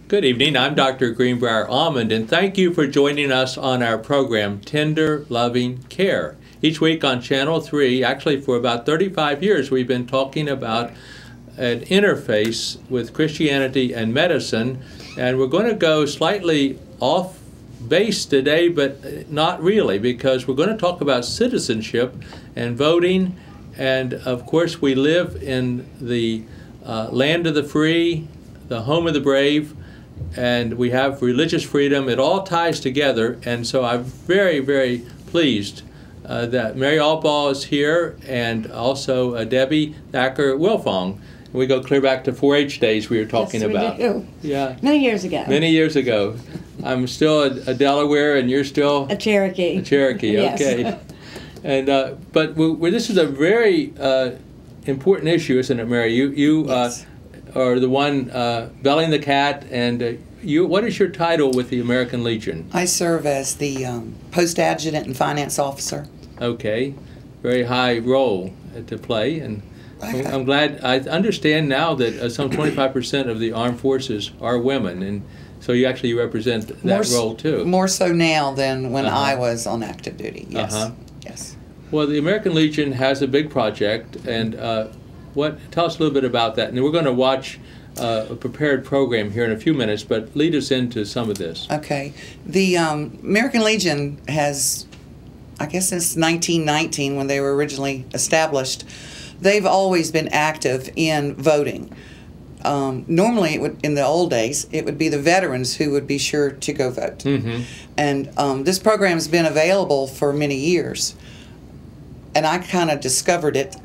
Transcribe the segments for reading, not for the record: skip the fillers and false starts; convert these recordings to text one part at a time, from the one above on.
Good evening. I'm Dr. Greenbrier Almond, and thank you for joining us on our program, Tender Loving Care. Each week on Channel 3, actually for about 35 years, we've been talking about an interface with Christianity and medicine, and we're going to go slightly off base today, but not really, because we're going to talk about citizenship and voting, and of course we live in the land of the free, the home of the brave, and we have religious freedom. It all ties together, and so I'm very, very pleased that Mary Albaugh is here, and also Debbie Thacker-Wilfong. We go clear back to 4-H days we were talking about. We do. Yeah. Many years ago. Many years ago. I'm still a Delaware, and you're still a Cherokee. A Cherokee, Yes. okay. And but this is a very important issue, isn't it, Mary? You Yes. are the one belling the cat, and what is your title with the American Legion? I serve as the post adjutant and finance officer. Okay, very high role to play, and Okay. I'm glad. I understand now that some 25% of the armed forces are women, and so you actually represent that role too. More so now than when Uh-huh. I was on active duty. Yes. Uh-huh. Yes. Well, the American Legion has a big project, and tell us a little bit about that. And we're going to watch a prepared program here in a few minutes, but lead us into some of this. Okay. The American Legion has, I guess since 1919, when they were originally established, they've always been active in voting. Normally, in the old days, it would be the veterans who would be sure to go vote. Mm-hmm. And this program has been available for many years. And I kind of discovered it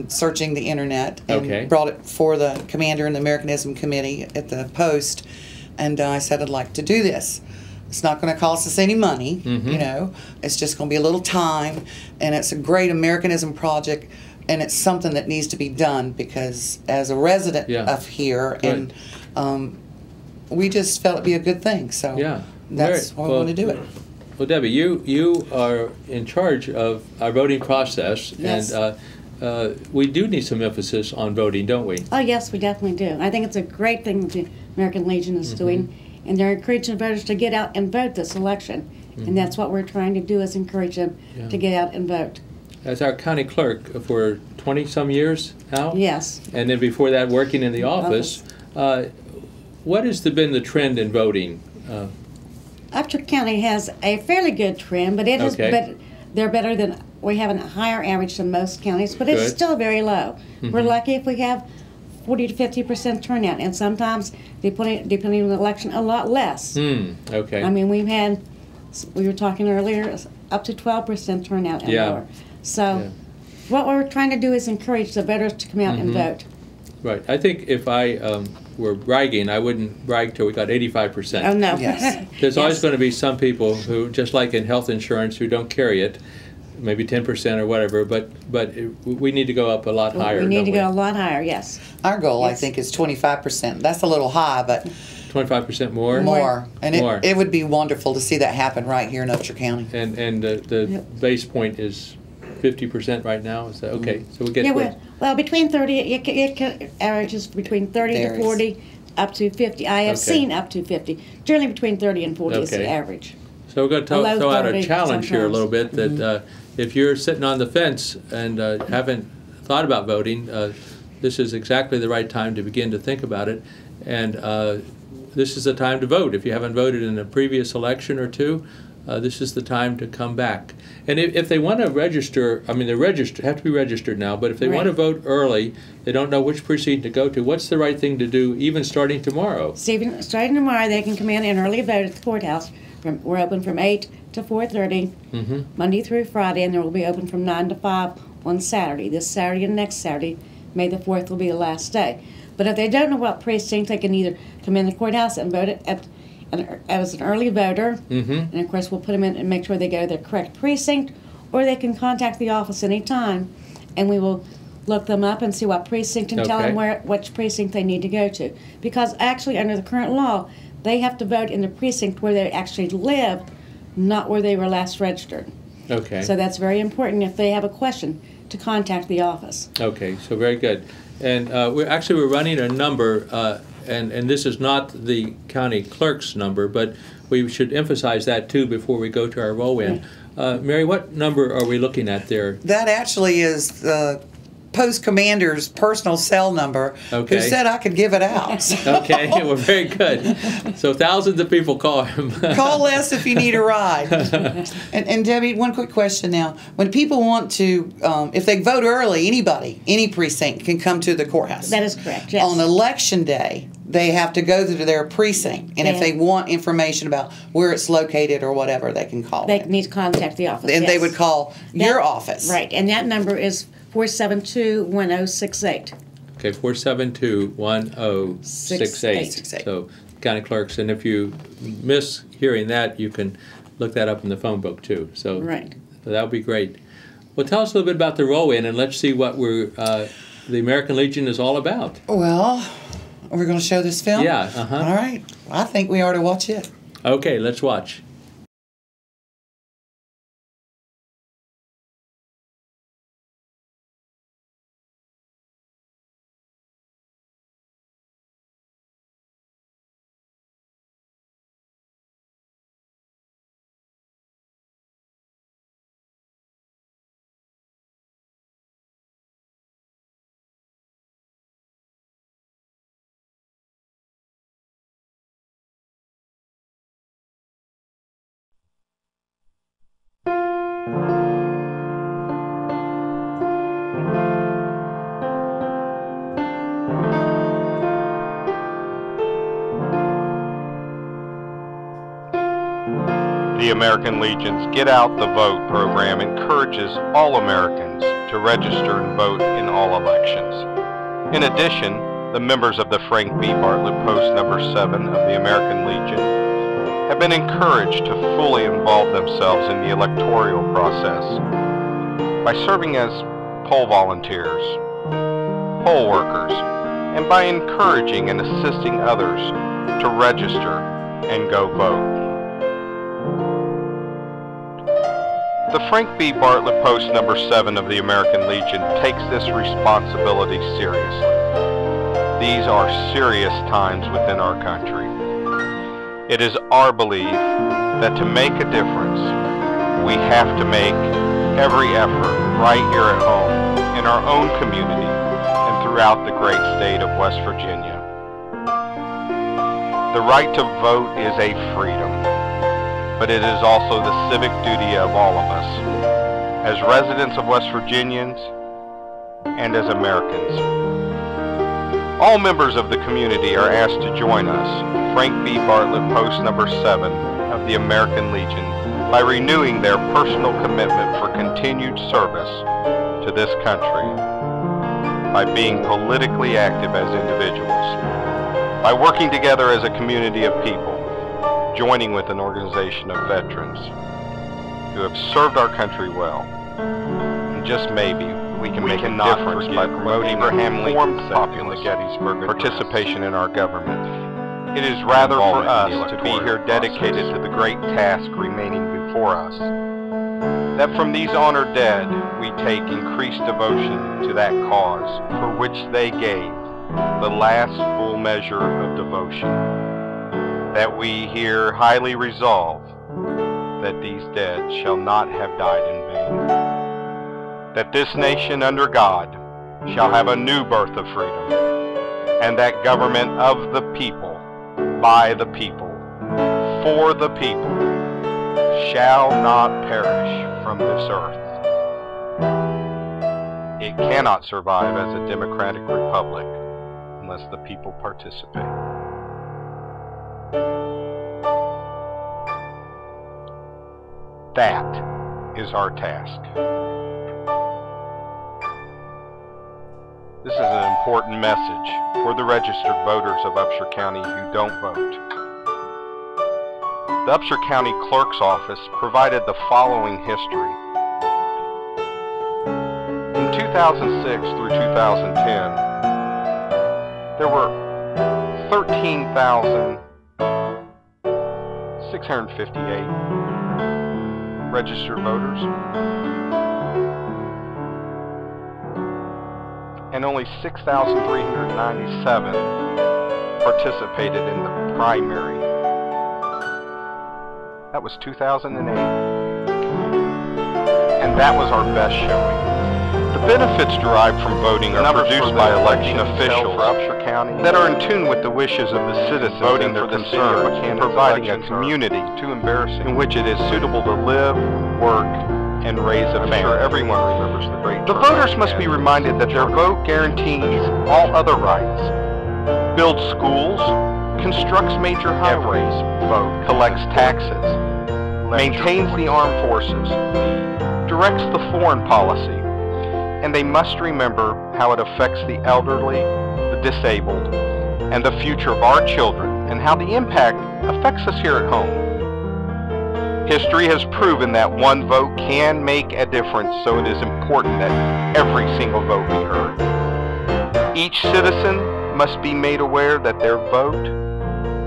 searching the internet, and brought it for the commander in the Americanism Committee at the Post. And I said, I'd like to do this. It's not going to cost us any money, you know. It's just going to be a little time. And it's a great Americanism project. And it's something that needs to be done because as a resident of here, and we just felt it'd be a good thing. So that's why we want to do it. Well, Debbie, you are in charge of our voting process, Yes. and we do need some emphasis on voting, don't we? Oh, yes, we definitely do. I think it's a great thing that the American Legion is doing, and they're encouraging voters to get out and vote this election. And that's what we're trying to do, is encourage them to get out and vote. As our county clerk for 20-some years now? Yes. And then before that, working in the office. What has been the trend in voting? Upchurch County has a fairly good trend, but it is, but they're better than, we have a higher average than most counties, but it's still very low. We're lucky if we have 40 to 50% turnout, and sometimes, depending on the election, a lot less. Okay. I mean, we were talking earlier, up to 12% turnout and lower. So what we're trying to do is encourage the voters to come out and vote. Right. I think if I were bragging, I wouldn't brag till we got 85%. Oh, no. Yes. There's always going to be some people who, just like in health insurance, who don't carry it, maybe 10% or whatever, but we need to go up a lot higher. We need to go a lot higher, yes. Our goal, I think, is 25%. That's a little high, but 25% more? more. And More. it would be wonderful to see that happen right here in Upchurch County. And the base point is 50% right now? Is that okay? So we get well, between 30, it averages between 30 to 40, up to 50. I have seen up to 50. Generally between 30 and 40 is the average. So we're going to throw out a challenge here a little bit, sometimes. that if you're sitting on the fence and haven't thought about voting, this is exactly the right time to begin to think about it. And this is the time to vote. If you haven't voted in a previous election or two, this is the time to come back. And if they want to register, I mean, they have to be registered now, but if they want to vote early, they don't know which precinct to go to, what's the right thing to do, even starting tomorrow? Starting tomorrow, they can come in and early vote at the courthouse. We're open from 8 to 4:30, Monday through Friday, and then we'll be open from 9 to 5 on Saturday. This Saturday and next Saturday, May the 4th will be the last day. But if they don't know what precinct, they can either come in the courthouse and vote as an early voter, and of course we'll put them in and make sure they go to the correct precinct, or they can contact the office anytime, and we will look them up and see what precinct and tell them which precinct they need to go to. Because actually, under the current law, they have to vote in the precinct where they actually live, not where they were last registered. Okay. So that's very important if they have a question to contact the office. Okay, so very good. And we're running a number and this is not the county clerk's number, but we should emphasize that too before we go to our roll-in. Mary, what number are we looking at there? That actually is the post commander's personal cell number, Okay. who said I could give it out. Okay, well, very good. So thousands of people call him. Call Les if you need a ride. And Debbie, one quick question now. When people want to, if they vote early, anybody, any precinct can come to the courthouse. That is correct, yes. On election day, they have to go to their precinct. And if they want information about where it's located or whatever, they can call They it. need to contact the office. And they yes. would call your office. Right, and that number is 472-1068. Okay, 472-1068. So county clerks, and if you miss hearing that, you can look that up in the phone book too. So Right. that would be great. Well, tell us a little bit about the roll-in, and let's see what the American Legion is all about. Well, we're going to show this film? Yeah, All right. I think we ought to watch it. Okay, let's watch. The American Legion's Get Out the Vote program encourages all Americans to register and vote in all elections. In addition, the members of the Frank B. Bartlett Post number 7 of the American Legion have been encouraged to fully involve themselves in the electoral process by serving as poll volunteers, poll workers, and by encouraging and assisting others to register and go vote. The Frank B. Bartlett Post number 7 of the American Legion takes this responsibility seriously. These are serious times within our country. It is our belief that to make a difference, we have to make every effort right here at home, in our own community, and throughout the great state of West Virginia. The right to vote is a freedom, but it is also the civic duty of all of us, as residents of West Virginians and as Americans. All members of the community are asked to join us, Frank B. Bartlett Post number 7 of the American Legion, by renewing their personal commitment for continued service to this country, by being politically active as individuals, by working together as a community of people, joining with an organization of veterans who have served our country well. And just maybe we can make a difference by promoting Abraham Lincoln's populace participation in our government. It is rather for us to be here dedicated to the great task remaining before us, that from these honored dead we take increased devotion to that cause for which they gave the last full measure of devotion, that we here highly resolve that these dead shall not have died in vain, that this nation under God shall have a new birth of freedom, and that government of the people, by the people, for the people, shall not perish from this earth. It cannot survive as a democratic republic unless the people participate. That is our task. This is an important message for the registered voters of Upshur County who don't vote. The Upshur County Clerk's Office provided the following history. In 2006 through 2010, there were 13,658 registered voters, and only 6,397 participated in the primary. That was 2008. And that was our best showing. The benefits derived from voting are produced by election officials that are in tune with the wishes of the citizens voting their concerns and providing a community in which it is suitable to live, work, and raise a family. I'm sure everyone remembers the great. The voters must be reminded that their vote guarantees all other rights. Builds schools, constructs major highways, collects taxes, maintains the armed forces, directs the foreign policy, and they must remember how it affects the elderly, the disabled, and the future of our children, and how the impact affects us here at home. History has proven that one vote can make a difference, so it is important that every single vote be heard. Each citizen must be made aware that their vote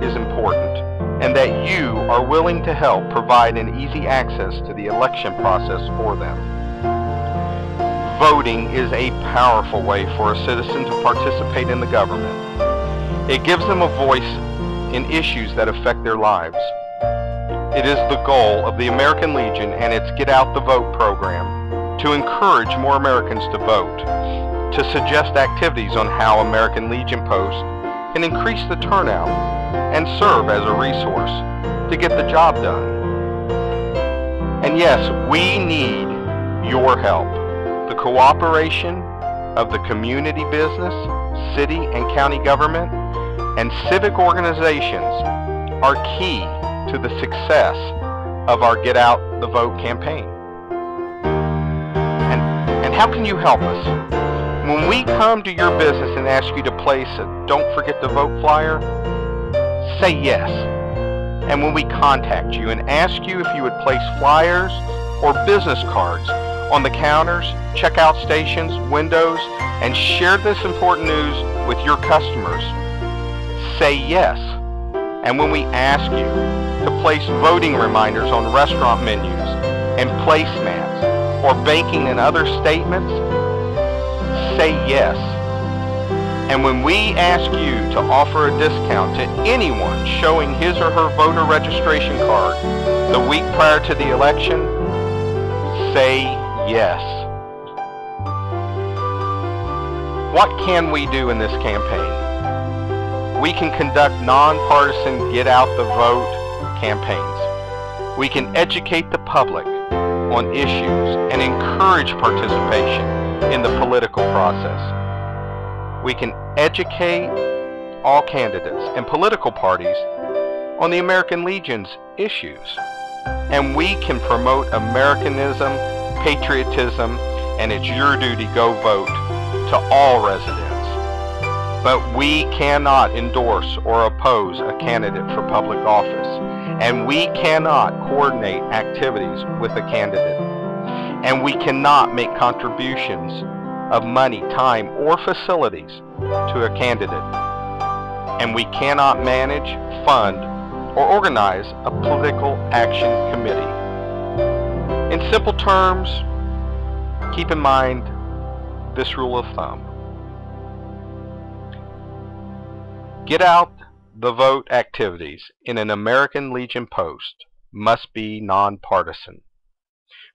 is important, and that you are willing to help provide an easy access to the election process for them. Voting is a powerful way for a citizen to participate in the government. It gives them a voice in issues that affect their lives. It is the goal of the American Legion and its Get Out the Vote program to encourage more Americans to vote, to suggest activities on how American Legion Post can increase the turnout and serve as a resource to get the job done. And yes, we need your help. The cooperation of the community business, city and county government, and civic organizations are key to the success of our Get Out the Vote campaign. And how can you help us? When we come to your business and ask you to place a "Don't Forget to Vote" flyer, say yes. And when we contact you and ask you if you would place flyers or business cards on the counters, checkout stations, windows, and share this important news with your customers, say yes. And when we ask you to place voting reminders on restaurant menus and placemats or banking and other statements, say yes. And when we ask you to offer a discount to anyone showing his or her voter registration card the week prior to the election, say yes. What can we do in this campaign? We can conduct nonpartisan Get Out the Vote campaigns. We can educate the public on issues and encourage participation in the political process. We can educate all candidates and political parties on the American Legion's issues. And we can promote Americanism, patriotism, and it's your duty, go vote, to all residents. But we cannot endorse or oppose a candidate for public office, and we cannot coordinate activities with a candidate, and we cannot make contributions of money, time, or facilities to a candidate, and we cannot manage, fund, or organize a political action committee. In simple terms, keep in mind this rule of thumb. Get Out the Vote activities in an American Legion post must be nonpartisan,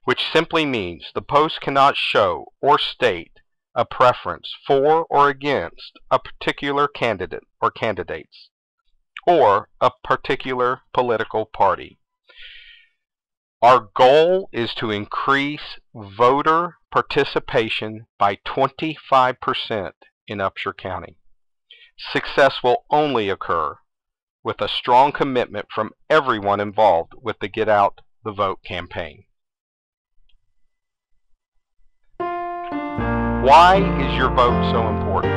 which simply means the post cannot show or state a preference for or against a particular candidate or candidates, or a particular political party. Our goal is to increase voter participation by 25% in Upshur County. Success will only occur with a strong commitment from everyone involved with the Get Out the Vote campaign. Why is your vote so important?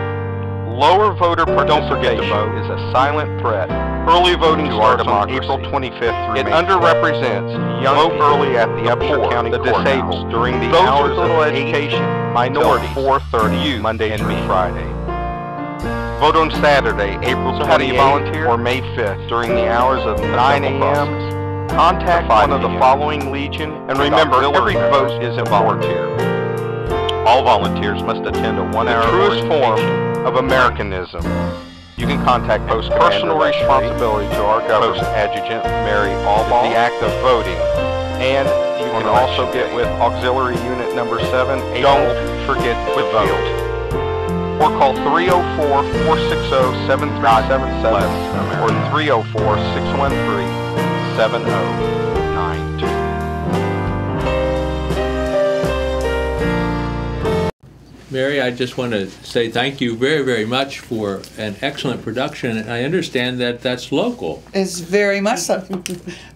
Lower voter participation is a silent threat. Early voting starts on April 25th through It underrepresents young vote early at the Upshur County the disabled during the hours of education, minorities, 4:30 Monday through Friday. Vote on Saturday, April 28th or May 5th during the hours of 9 a.m. Contact one of the following Legion, and remember, every vote is a volunteer. All volunteers must attend a 1-hour truest form of Americanism You can contact Post Personal Responsibility to our Government Post Adjutant Mary Allbaugh, the act of voting, and you can also get with Auxiliary Unit Number 7. Don't forget to vote. Or call 304-460-7377 or 304-613-7092. Mary, I just want to say thank you very, very much for an excellent production. And I understand that that's local. It's very much so.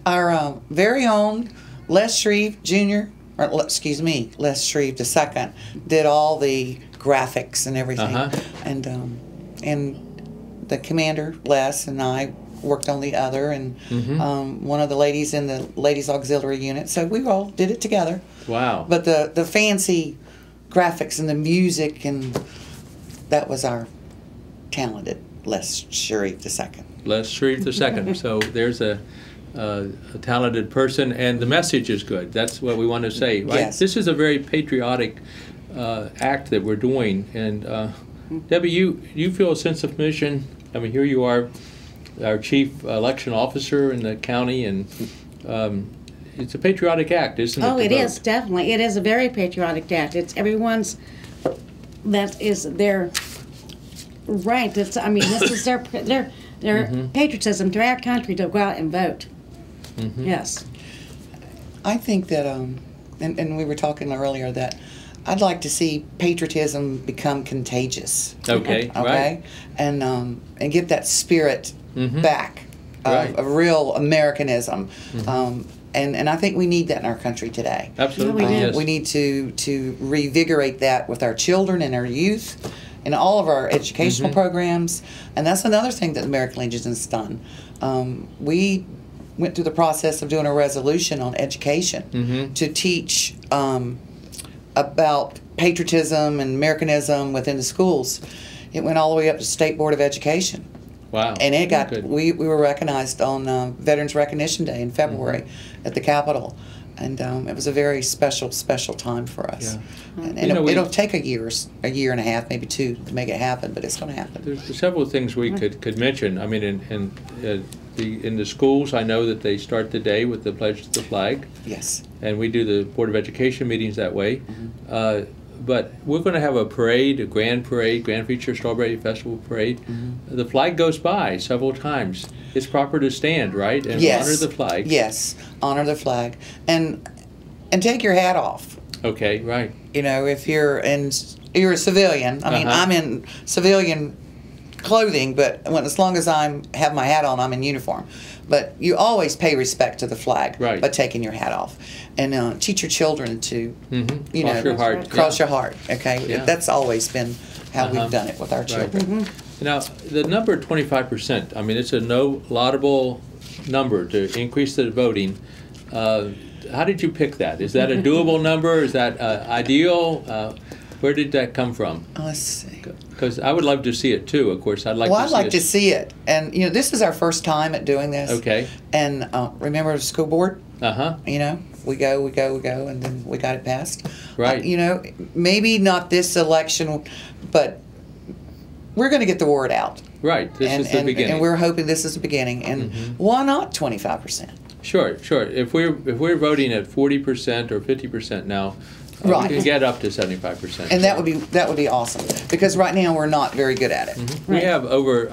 Our very own Les Shreve Jr., or excuse me, Les Shreve II, did all the graphics and everything. And the commander, Les, and I worked on the other, and one of the ladies in the Ladies Auxiliary Unit. So we all did it together. Wow. But the fancy graphics and the music, and that was our talented Les Shreve II. Les Shreve II. So there's a talented person, and the message is good. That's what we want to say, right? Yes. This is a very patriotic act that we're doing, and Debbie, you feel a sense of mission. I mean, here you are, our chief election officer in the county, and it's a patriotic act, isn't it? Oh, it is, definitely. It is a very patriotic act. It's everyone's, that is their right. It's, I mean, this is their patriotism to our country to go out and vote. Yes. I think that, and we were talking earlier, that I'd like to see patriotism become contagious. Okay, right. And get that spirit back of real Americanism. And I think we need that in our country today. Absolutely, yes. We need to revigorate that with our children and our youth in all of our educational programs. And that's another thing that the American Legion has done. We went through the process of doing a resolution on education to teach about patriotism and Americanism within the schools. It went all the way up to State Board of Education. Wow. And it got, we were recognized on Veterans Recognition Day in February at the Capitol. And it was a very special time for us. Yeah. And it'll take a year and a half, maybe two, to make it happen, but it's going to happen. There's several things we could mention. I mean, in the schools, I know that they start the day with the Pledge to the Flag. Yes. And we do the Board of Education meetings that way. But we're going to have a parade, a grand feature Strawberry Festival parade. The flag goes by several times. It's proper to stand, right, and honor the flag. Yes, honor the flag, and take your hat off. Okay, right. You know, if you're a civilian. I mean, I'm in civilian clothing, but as long as I have my hat on, I'm in uniform. But you always pay respect to the flag by taking your hat off, and teach your children to, cross your heart. Okay, that's always been how we've done it with our children. Now, the number 25%. I mean, it's a laudable number to increase the voting. How did you pick that? Is that a doable number? Is that ideal? Where did that come from? Let's see. Because I would love to see it too. Of course, I'd like to see it, and this is our first time at doing this. Okay. And remember the school board? We go, and then we got it passed. Right. Maybe not this election, but we're going to get the word out. Right. This is the beginning. And we're hoping this is the beginning. And why not 25%? Sure. If we're voting at 40% or 50% now. We can get up to 75%. And that would be awesome, because right now we're not very good at it. We have over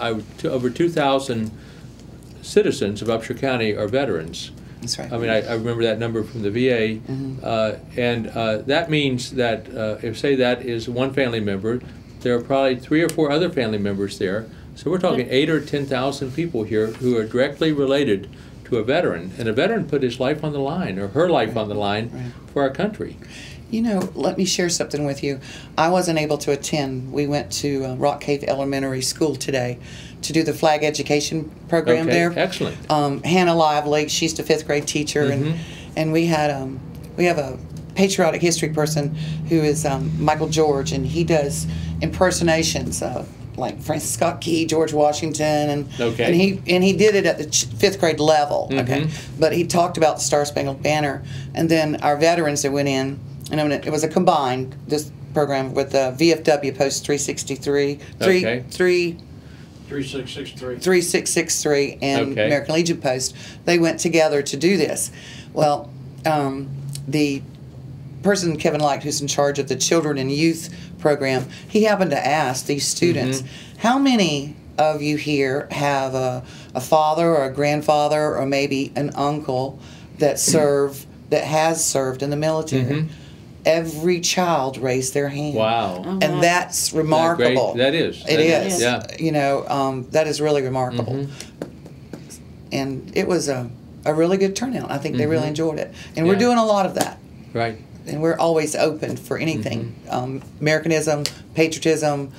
2,000 citizens of Upshur County are veterans. That's right. I mean, I remember that number from the VA, and that means that if, say, that is one family member, there are probably 3 or 4 other family members there. So we're talking 8 or 10,000 people here who are directly related to a veteran, and a veteran put his life on the line, or her life on the line for our country. Let me share something with you. I wasn't able to attend. We went to Rock Cave Elementary School today to do the flag education program there. Excellent. Hannah Lively, she's the 5th grade teacher, and we have a patriotic history person who is Michael George, and he does impersonations of like Francis Scott Key, George Washington, and he did it at the 5th grade level. But he talked about the Star Spangled Banner, and then our veterans that went in. And it was a combined program with VFW Post 363, 3663 and American Legion Post. They went together to do this. Well, the person, Kevin Light, who's in charge of the Children and Youth program, he happened to ask these students, how many of you here have a father or a grandfather or maybe an uncle that has served in the military? Every child raised their hand. Wow. And that's remarkable. That is. It is. Yeah. You know, that is really remarkable. And it was a really good turnout. I think they really enjoyed it. And we're doing a lot of that. Right. And we're always open for anything. Americanism, patriotism,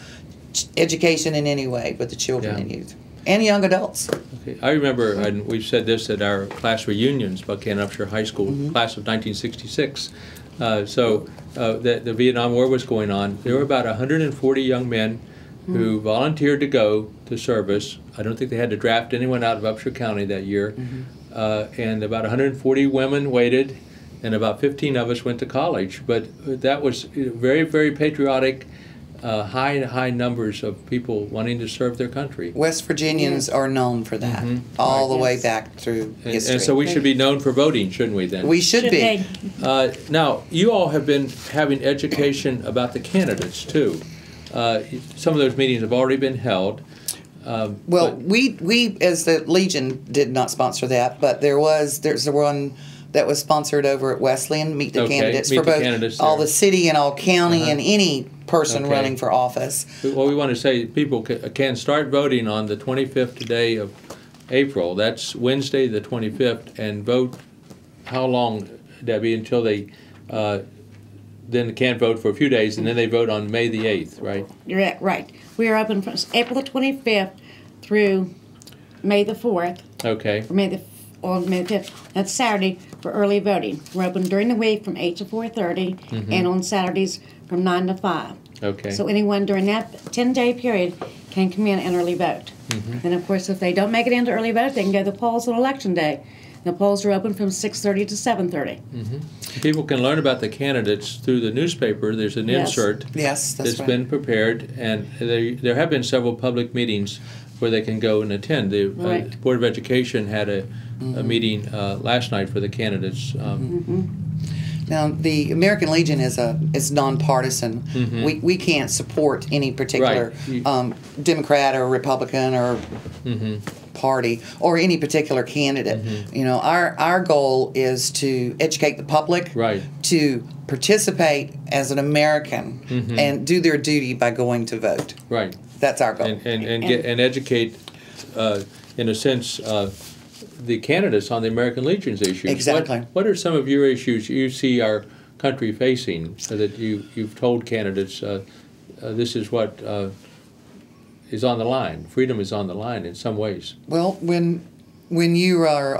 education in any way with the children and youth. And young adults. Okay. I remember, and we've said this at our class reunions, Buchanan Upshur High School, class of 1966. The Vietnam War was going on. There were about 140 young men who volunteered to go to service. I don't think they had to draft anyone out of Upshur County that year. And about 140 women waited, and about 15 of us went to college. But that was very, very patriotic. High numbers of people wanting to serve their country. West Virginians are known for that, all the way back through history. And so we should be known for voting, shouldn't we then? We should be. Now, you all have been having education about the candidates, too. Some of those meetings have already been held. We as the Legion did not sponsor that, but there's the one that was sponsored over at Wesleyan, Meet the Candidates, for both all the city and all county and any person running for office. Well, we want to say people can start voting on the 25th day of April. That's Wednesday the 25th, and vote how long, Debbie, until they then can't vote for a few days, and then they vote on May the 8th, right? You're right. We are open from April the 25th through May the 4th. Okay. Or May the 5th. That's Saturday for early voting. We're open during the week from 8 to 4:30, and on Saturdays from 9 to 5. Okay. So anyone during that 10-day period can come in and early vote. And of course, if they don't make it into early vote, they can go to the polls on Election Day. The polls are open from 6:30 to 7:30. People can learn about the candidates through the newspaper. There's an insert that's right. been prepared, and there have been several public meetings where they can go and attend. The Board of Education had a meeting last night for the candidates. Now, the American Legion is nonpartisan. We can't support any particular Democrat or Republican or party or any particular candidate. You know, our goal is to educate the public, to participate as an American, and do their duty by going to vote. Right. That's our goal. And educate, in a sense, the candidates on the American Legion's issues. Exactly. What are some of your issues you see our country facing that you've told candidates this is what is on the line? Freedom is on the line in some ways. Well, when you are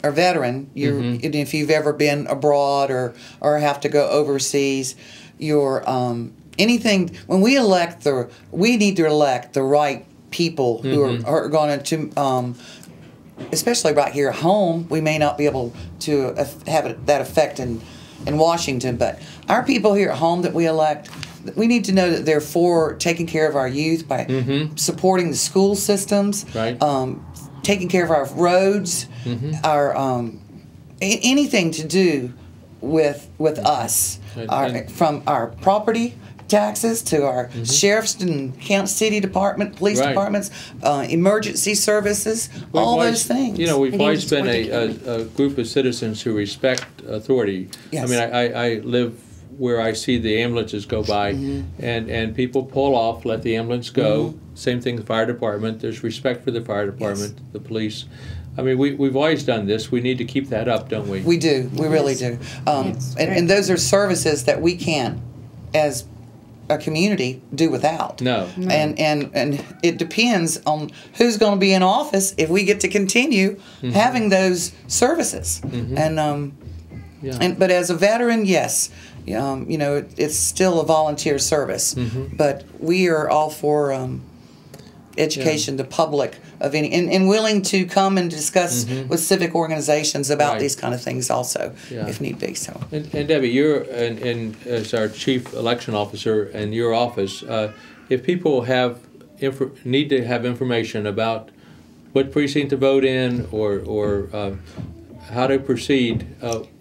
a veteran, if you've ever been abroad or have to go overseas, you're anything. When we need to elect the right people who are going to. Especially right here at home, we may not be able to have that effect in Washington, but our people here at home that we elect, we need to know that they're for taking care of our youth by supporting the school systems, taking care of our roads, our anything to do with us, from our property taxes to our sheriffs and county city department, police departments, emergency services, all those things. You know, we've always been a group of citizens who respect authority. Yes. I mean, I live where I see the ambulances go by, and people pull off, let the ambulance go. Same thing, the fire department. There's respect for the fire department, the police. I mean, we've always done this. We need to keep that up, don't we? We do. We really do. And those are services that we can't, as a community, do without. No. And it depends on who's going to be in office if we get to continue having those services. But as a veteran, yes, you know, it's still a volunteer service. But we are all for education to public of any and willing to come and discuss with civic organizations about these kind of things also, if need be. So. And Debbie, you're as our chief election officer in your office, if people have need to have information about what precinct to vote in or how to proceed,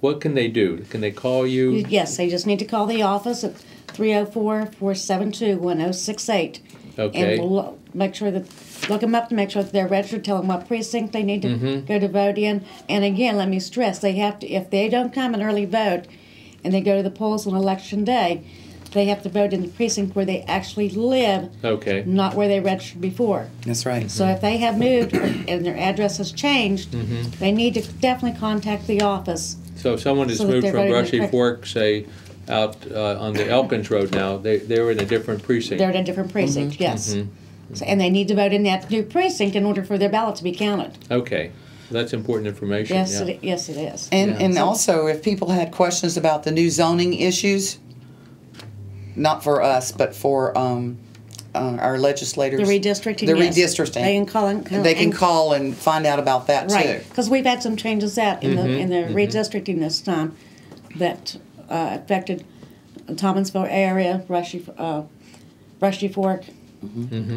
what can they do? Can they call you? Yes, they just need to call the office at 304-472-1068. Okay. And we'll make sure that, look them up to make sure that they're registered, tell them what precinct they need to go to vote in. And again, let me stress, they have to, if they don't come and early vote and they go to the polls on election day, they have to vote in the precinct where they actually live, Okay. not where they registered before. That's right. So if they have moved and their address has changed, they need to definitely contact the office. So if someone has So that moved they're from voting the Brushy correct- Fork, say, out on the Elkins Road now, they're in a different precinct. They're in a different precinct, yes. So, and they need to vote in that new precinct in order for their ballot to be counted. Okay. That's important information. Yes, yeah. yes, it is. And also, if people had questions about the new zoning issues, not for us, but for our legislators. The redistricting, The yes. redistricting. They can call and They can call and find out about that right, too. because we've had some changes out in the redistricting this time that affected the Thomasville area, Brushy Fork,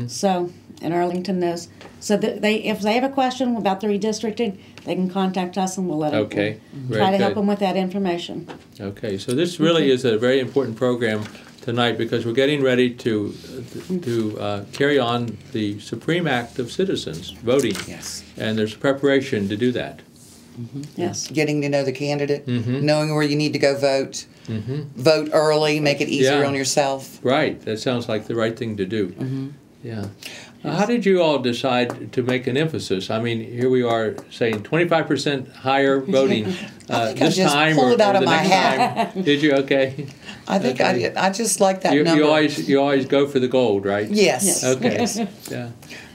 so, and Arlington knows. So that if they have a question about the redistricting, they can contact us and we'll let them Okay. Very try to help good. them with that information. Okay, so this really is a very important program tonight because we're getting ready to carry on the Supreme Act of Citizens, voting. Yes. And there's preparation to do that. Yes. Getting to know the candidate, knowing where you need to go vote, vote early, make it easier Yeah. on yourself. Right, that sounds like the right thing to do. Yeah. How did you all decide to make an emphasis? I mean, here we are saying 25% higher voting this just time pulled or it out the of my next hat. time. Did you? Okay. I think Okay. I just like that You number. always go for the gold, right? Yes. Okay. Yeah.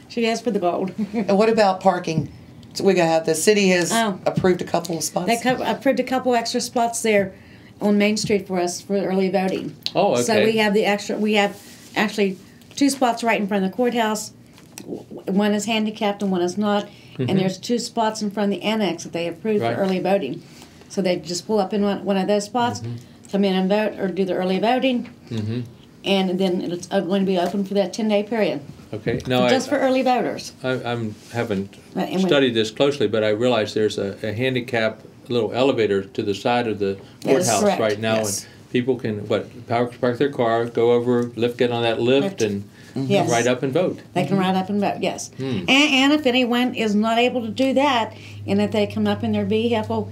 She asked for the gold. And what about parking? So we have the city has Oh. approved a couple of spots. They approved a couple extra spots there on Main Street for us for early voting. Oh, okay. So we have we have actually 2 spots right in front of the courthouse. One is handicapped and one is not. And there's 2 spots in front of the annex that they approved Right. for early voting. So they just pull up in one of those spots, come in and vote or do the early voting. And then it's going to be open for that 10-day period. Okay. No, Just for early voters. I haven't Right, and we- studied this closely, but I realize there's a handicap little elevator to the side of the That is courthouse correct, right now, yes. and people can park their car, go over, get on that lift, Lift. and Yes. ride up and vote. They can ride up and vote, yes. And if anyone is not able to do that, and if they come up in their vehicle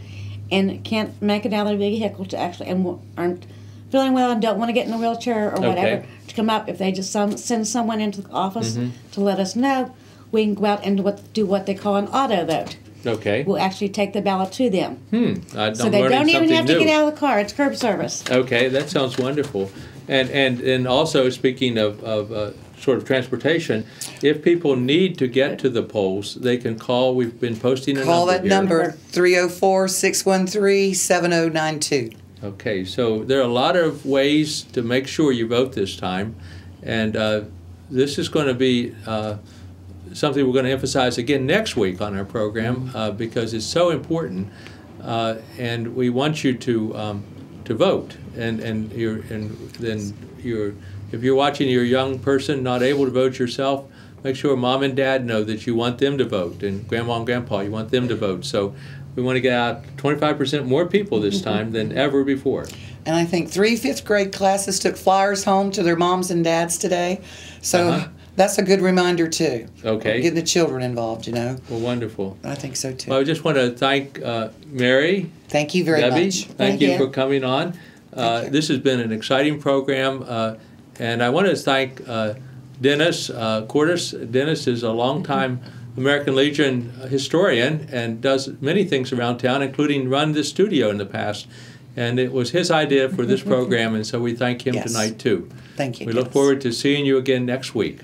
and can't make it out of their vehicle to actually, and aren't feeling well and don't want to get in a wheelchair or whatever, Okay. to come up, if they just send someone into the office to let us know, we can go out and do what they call an auto vote. Okay. We'll actually take the ballot to them. I'm So they learning don't even something have to new. get out of the car. It's curb service. Okay, that sounds wonderful. And also speaking of sort of transportation, if people need to get to the polls, they can call. We've been posting a Call that here. number, 304-613-7092. Okay, so there are a lot of ways to make sure you vote this time, and this is going to be something we're going to emphasize again next week on our program because it's so important, and we want you to vote. And if you're watching, you're a young person not able to vote yourself, make sure mom and dad know that you want them to vote, and grandma and grandpa, you want them to vote. So we want to get out 25% more people this time than ever before. And I think 3 5th grade classes took flyers home to their moms and dads today. So that's a good reminder, too. Okay. Getting the children involved, you know. Well, wonderful. I think so, too. Well, I just want to thank Mary, Thank you very Debbie. much. Thank you for coming on. Thank you. This has been an exciting program, and I want to thank Dennis Cordes. Dennis is a longtime American Legion historian and does many things around town, including run this studio in the past. And it was his idea for this program, and so we thank him Yes. tonight, too. Thank you. We look forward to seeing you again next week.